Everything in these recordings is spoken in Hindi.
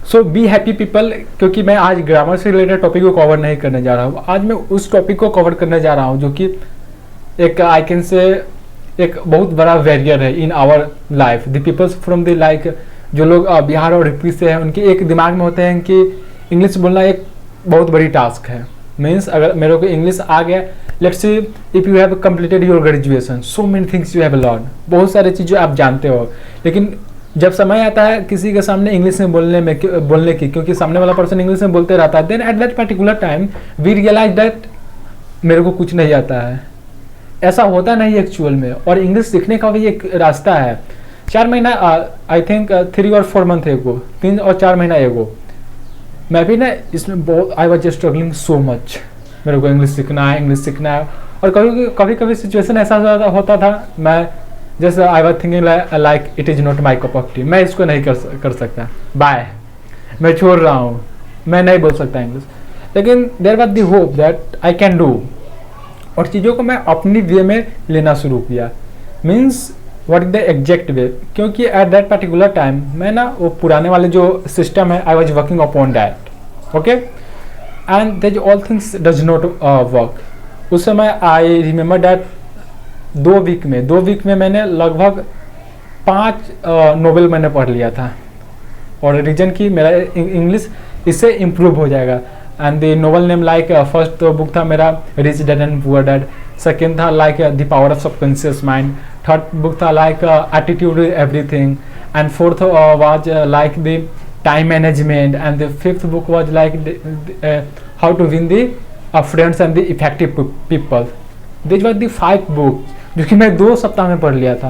सो बी हैप्पी पीपल, क्योंकि मैं आज ग्रामर से रिलेटेड टॉपिक को कवर नहीं करने जा रहा हूँ। आज मैं उस टॉपिक को कवर करने जा रहा हूँ जो कि एक आई कैन से एक बहुत बड़ा बैरियर है in our life. The peoples from the like जो लोग बिहार और यूपी से हैं, उनके एक दिमाग में होते हैं कि इंग्लिश बोलना एक बहुत बड़ी टास्क है। मीन्स अगर मेरे को इंग्लिश आ गया, let's see if you have completed your graduation, so many things you have learn, बहुत सारे चीज़ें आप जानते हो, लेकिन जब समय आता है किसी के सामने इंग्लिश में बोलने की, क्योंकि सामने वाला पर्सन इंग्लिश में बोलते रहता है, then at that particular time we realize that मेरे को कुछ नहीं आता है। ऐसा होता नहीं एक्चुअल में, और इंग्लिश सीखने का भी एक रास्ता है। 4 महीना आई थिंक 3 और 4 मंथ एगो, 3 और 4 महीना एगो मैं भी ना इसमें बहुत I was struggling so much. मेरे को इंग्लिश सीखना है, और कभी कभी सिचुएशन ऐसा होता था, मैं जैसे I was thinking like it is not my cup of T, मैं इसको नहीं कर सकता, बाय, मैं छोड़ रहा हूँ, मैं नहीं बोल सकता इंग्लिश। लेकिन there was the hope that I can do, और चीज़ों को मैं अपनी वे में लेना शुरू किया। Means what is the exact वे, क्योंकि एट दैट पर्टिकुलर टाइम मैं ना वो पुराने वाले जो सिस्टम है, I was working upon that, okay, and that all things does not work. उस समय आई रिमेंबर दैट 2 वीक में मैंने लगभग 5 नोवेल मैंने पढ़ लिया था, और रीजन कि मेरा इंग्लिश इससे इम्प्रूव हो जाएगा। And the novel name like first book था मेरा rich dad and poor dad, second था like the power of subconscious mind, third book था like attitude everything, and fourth was like the time management, and the fifth book was like how to win the friends and the effective people. This was the 5 book जो कि मैं 2 सप्ताह में पढ़ लिया था,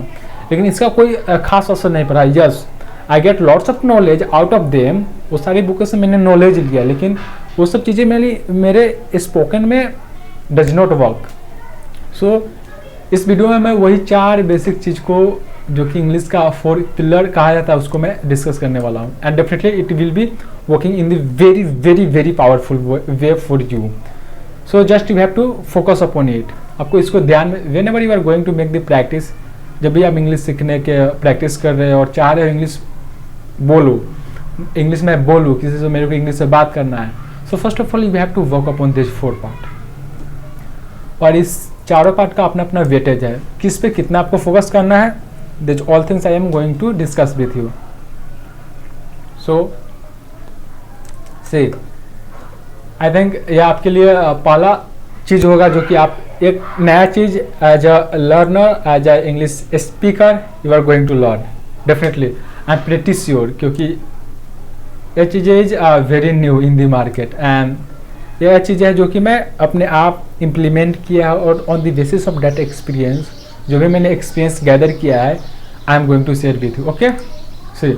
लेकिन इसका कोई खास असर नहीं पड़ा। Yes, I get lots of knowledge out of them, वो सारी बुकों से मैंने नॉलेज लिया, लेकिन वो सब चीज़ें मेरे स्पोकन में डज नॉट वर्क। सो इस वीडियो में मैं वही 4 बेसिक चीज़ को जो कि इंग्लिश का 4 पिलर कहा जाता है उसको मैं डिस्कस करने वाला हूँ, and definitely it will be working in the very very very powerful way for you. So just you have to focus upon it. आपको इसको ध्यान में, whenever you are going to make the practice, जब भी आप इंग्लिश सीखने के प्रैक्टिस कर रहे हो और चाह रहे हो इंग्लिश बोलो, इंग्लिश में बोलूँ, किसी से मेरे को इंग्लिश से बात करना है, so first of all you have to work upon this 4 part. और इस चारों पार्ट का अपना अपना वेटेज है, किस पे कितना आपको फोकस करना है, this all things I am going to discuss with you. So see I think यह आपके लिए पहला चीज़ होगा जो कि आप एक नया चीज़ as a learner, as a English speaker you are going to learn definitely, I am pretty sure, क्योंकि ये चीज़ें is very new in the market, and यह चीज़ें हैं जो कि मैं अपने आप इम्प्लीमेंट किया है, और on the basis of that experience, जो भी मैंने एक्सपीरियंस गैदर किया है, I am going to share with you. Okay, see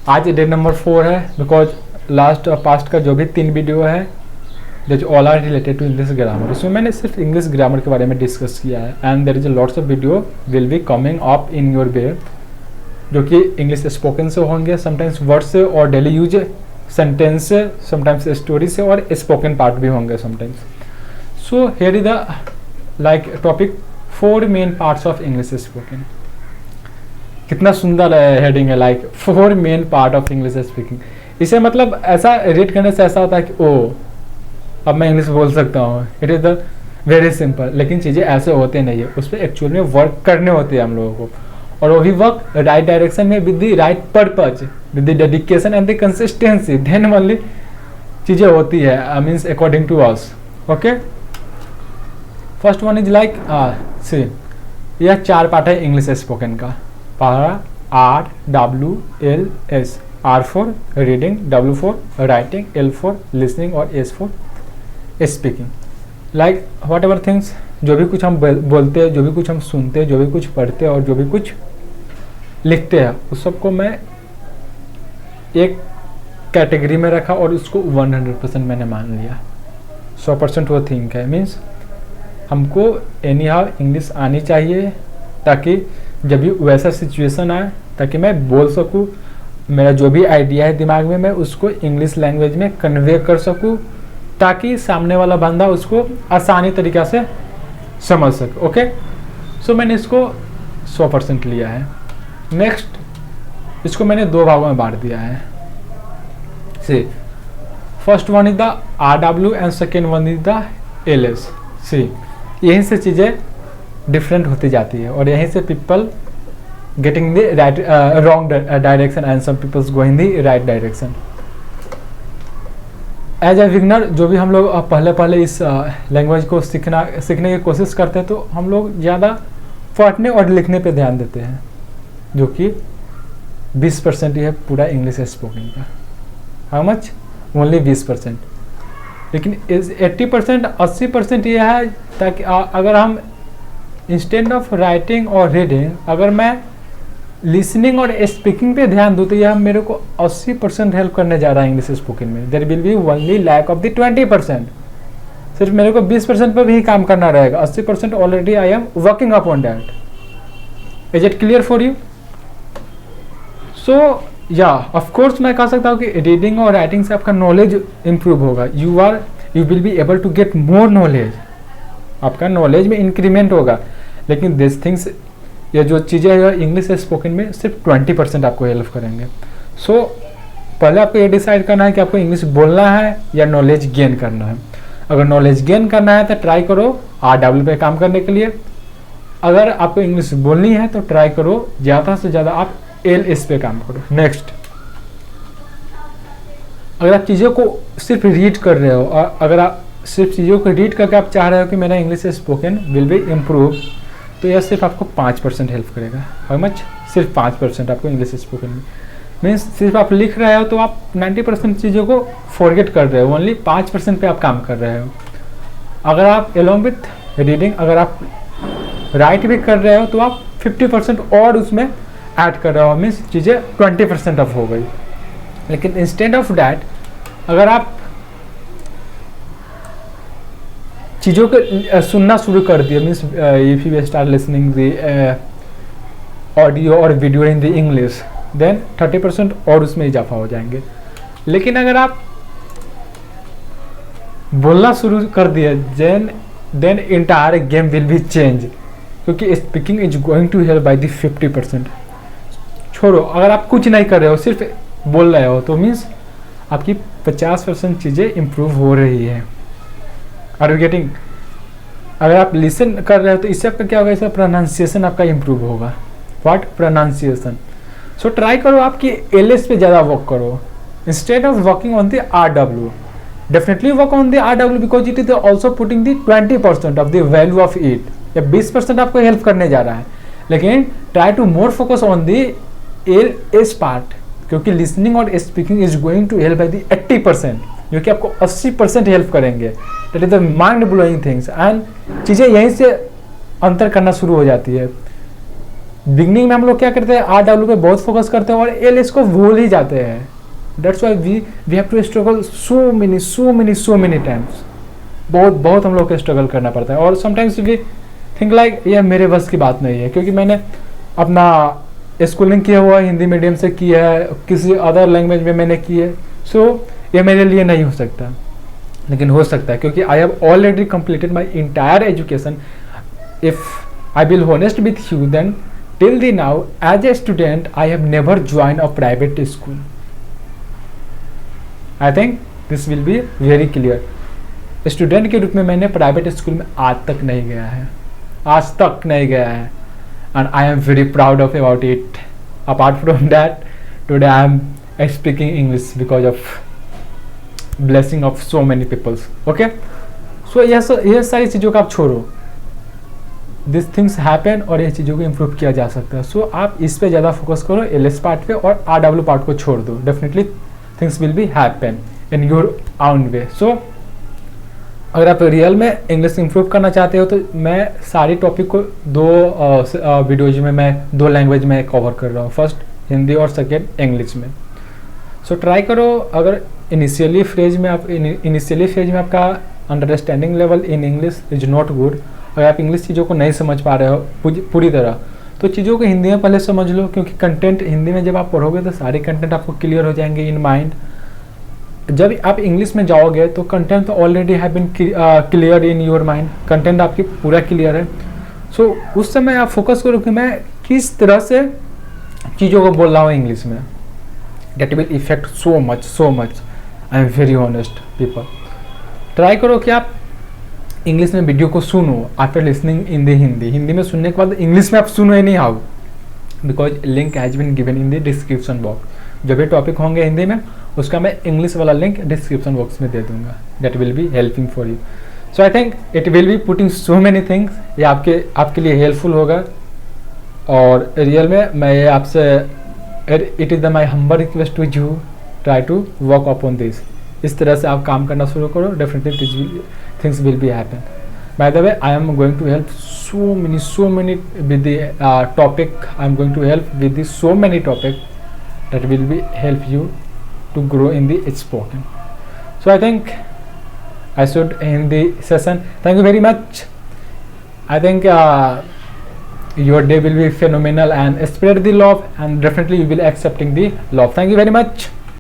आज डे नंबर 4 है, बिकॉज लास्ट पास्ट का जो भी 3 वीडियो है that all are related to English grammar, उसमें मैंने सिर्फ इंग्लिश ग्रामर के बारे में डिस्कस किया है, and there is lots of video will be coming up in your way, जो कि इंग्लिश स्पोकन से होंगे, समटाइम्स वर्ड से और डेली यूज सेंटेंस से, समटाइम्स स्टोरी से, और स्पोकन पार्ट भी होंगे sometimes. So here is the like topic 4 main parts of English spoken. कितना सुंदर हेडिंग है, like 4 main part of English speaking. इसे मतलब ऐसा रीड करने से ऐसा होता है कि ओ अब मैं इंग्लिश बोल सकता हूँ, it is the very simple, लेकिन चीज़ें ऐसे होते नहीं है, उस पर एक्चुअल में वर्क करने होते हैं हम लोगों को, और वो भी वर्क राइट डायरेक्शन में with the right purpose, with the dedication and the consistency, then only चीज़ें होती है, means according to us. Okay, first one is like see, यह 4 पार्ट है इंग्लिश स्पोकन का। पहला RWLS, R for reading, W for writing, L for listening, और S for speaking. Like what ever things, जो भी कुछ हम बोलते हैं, जो भी कुछ हम सुनते हैं, जो भी कुछ पढ़ते हैं, और जो भी कुछ लिखते हैं, उस सबको मैं एक कैटेगरी में रखा, और उसको 100% मैंने मान लिया। 100% वो थिंक है, मीन्स हमको एनी हाउ इंग्लिश आनी चाहिए, ताकि जब भी वैसा सिचुएशन आए, ताकि मैं बोल सकूँ, मेरा जो भी आइडिया है दिमाग में, मैं उसको इंग्लिश लैंग्वेज में कन्वे कर सकूँ, ताकि सामने वाला बंदा उसको आसानी तरीक़ा से समझ सके। ओके, सो मैंने इसको 100% लिया है। नेक्स्ट, इसको मैंने 2 भागों में बांट दिया है। See first one is the RW and second one is the LS। See यहीं से चीज़ें डिफरेंट होती जाती है और यहीं से people getting the right wrong direction and some peoples going the right direction. As a beginner जो भी हम लोग पहले इस लैंग्वेज को सीखने की कोशिश करते हैं, तो हम लोग ज़्यादा पढ़ने और लिखने पे ध्यान देते हैं, जो कि 20% ही है पूरा इंग्लिश स्पोकन का। How much? ओनली 20%। लेकिन 80% 80% ये है ताकि अगर हम इंस्टेड ऑफ राइटिंग और रीडिंग, अगर मैं लिसनिंग और स्पीकिंग पे ध्यान दूँ, तो यह मेरे को 80% हेल्प करने जा रहा है इंग्लिश स्पोकन में। There will be only lack of the 20%। सिर्फ मेरे को 20% पर भी काम करना रहेगा। 80% already I am working upon that. Is it clear for you? So yeah of course मैं कह सकता हूँ कि रीडिंग और राइटिंग से आपका नॉलेज इंप्रूव होगा। You will be able to get more knowledge, आपका नॉलेज में इंक्रीमेंट होगा। लेकिन दिस थिंग्स, ये जो चीज़ें हैं इंग्लिश स्पोकन में सिर्फ 20% आपको हेल्प करेंगे। सो पहले आपको ये डिसाइड करना है कि आपको इंग्लिश बोलना है या नॉलेज गेन करना है। अगर नॉलेज गेन करना है तो ट्राई करो RW पे काम करने के लिए। अगर आपको इंग्लिश बोलनी है तो ट्राई करो ज़्यादा से ज़्यादा आप LS पे काम करो। नेक्स्ट, अगर आप चीज़ों को सिर्फ रीड कर रहे हो और अगर आप सिर्फ चीज़ों को रीड करके आप चाह रहे हो कि मेरा English spoken will be improve, तो यह सिर्फ आपको 5% हेल्प करेगा। How much? सिर्फ 5% आपको इंग्लिश स्पोकन में। मीन्स सिर्फ आप लिख रहे हो तो आप 90% चीज़ों को फॉरगेट कर रहे हो, ओनली 5% पे आप काम कर रहे हो। अगर आप एलोंग विथ रीडिंग अगर आप राइट भी कर रहे हो तो आप 50% और उसमें ऐड कर रहे हो, मीन्स चीज़ें 20% ऑफ हो गई। लेकिन इंस्टेड ऑफ डैट, अगर आप चीज़ों को सुनना शुरू कर दिए, means if you start listening the audio और video in the English, then 30% और उसमें इजाफा हो जाएंगे। लेकिन अगर आप बोलना शुरू कर दिए, then entire game will be change, क्योंकि speaking is going to help by the 50%। छोड़ो, अगर आप कुछ नहीं कर रहे हो, सिर्फ बोल रहे हो, तो मीन्स आपकी 50% चीज़ें इम्प्रूव हो रही है। Are you getting? अगर आप लिसन कर रहे हो तो इससे आपका क्या होगा? इसका प्रोनाउंसिएशन आपका इम्प्रूव होगा। व्हाट? प्रोनाउंसिएशन। सो ट्राई करो आपकी LS पे ज़्यादा वर्क करो instead of working on the RW। Definitely work on the RW because it is also putting the 20% of the value of it. या 20% आपको हेल्प करने जा रहा है, लेकिन try to more focus on the LS part, क्योंकि लिसनिंग और speaking is going to help by the 80%, जो कि आपको 80% हेल्प करेंगे। That is the mind blowing things. And चीज़ें यहीं से अंतर करना शुरू हो जाती है। बिगनिंग में हम लोग क्या करते हैं? RW पे बहुत फोकस करते हैं और LS को भूल ही जाते हैं। That's why we have to struggle so many times. बहुत हम लोग को स्ट्रगल करना पड़ता है। और समटाइम्स वी थिंक लाइक ये मेरे बस की बात नहीं है, क्योंकि मैंने अपना स्कूलिंग किया हुआ हिंदी मीडियम से किया है, किसी अदर लैंग्वेज में मैंने की है। सो ये मेरे लिए नहीं हो सकता, लेकिन हो सकता है क्योंकि I have already completed my entire education. If I will honest with you, then till the now as a student I have never joined a private school. I think this will be very clear. Student के रूप में मैंने प्राइवेट स्कूल में आज तक नहीं गया है, and I am very proud of about it. Apart from that, today I am speaking English because of blessing of so many people. Okay, so ये सारी चीज़ों का आप छोड़ो, दिस थिंग्स हैपन और ये चीज़ों को इम्प्रूव किया जा सकता है। सो आप इस पे ज़्यादा फोकस करो, LS पार्ट पे, और RW पार्ट को छोड़ दो। Definitely things will be happen in your own way. So अगर आप रियल में इंग्लिश इम्प्रूव करना चाहते हो तो मैं सारी टॉपिक को दो वीडियोज में मैं 2 लैंग्वेज में कवर कर रहा हूँ, फर्स्ट हिंदी और सेकेंड इंग्लिश में। सो ट्राई करो, अगर इनिशियली फेज में आपका understanding level in English is not good, अगर आप इंग्लिश चीज़ों को नहीं समझ पा रहे हो पूरी तरह, तो चीज़ों को हिंदी में पहले समझ लो, क्योंकि कंटेंट हिंदी में जब आप पढ़ोगे तो सारे कंटेंट आपको क्लियर हो जाएंगे इन माइंड। जब आप इंग्लिश में जाओगे तो कंटेंट तो already have been clear in your mind, content आपकी पूरा क्लियर है। सो उस समय आप फोकस करो कि मैं किस तरह से चीज़ों को बोल रहा हूँ इंग्लिश में। That will affect so much. I am very honest people. Try करो कि आप इंग्लिश में वीडियो को सुनो after listening in the Hindi. Hindi में सुनने के बाद इंग्लिश में आप सुनो ही नहीं how, because link has been given in the description box. जो भी टॉपिक होंगे हिंदी में उसका मैं इंग्लिश वाला लिंक डिस्क्रिप्शन बॉक्स में दे दूंगा। That will be helping for you. So I think it will be putting so many things, ये आपके लिए हेल्पफुल होगा। और रियल में मैं आपसे, it is the my humble request to you, try to work upon this. इस तरह से आप काम करना शुरू करो, definitely things will be happen. By the way I am going to help so many with the topic. I'm going to help with the so many topic that will be help you to grow in the spoken. So I think I should end the session. Thank you very much. I think your day will be phenomenal, and spread the love, and definitely you will accepting the love. Thank you very much.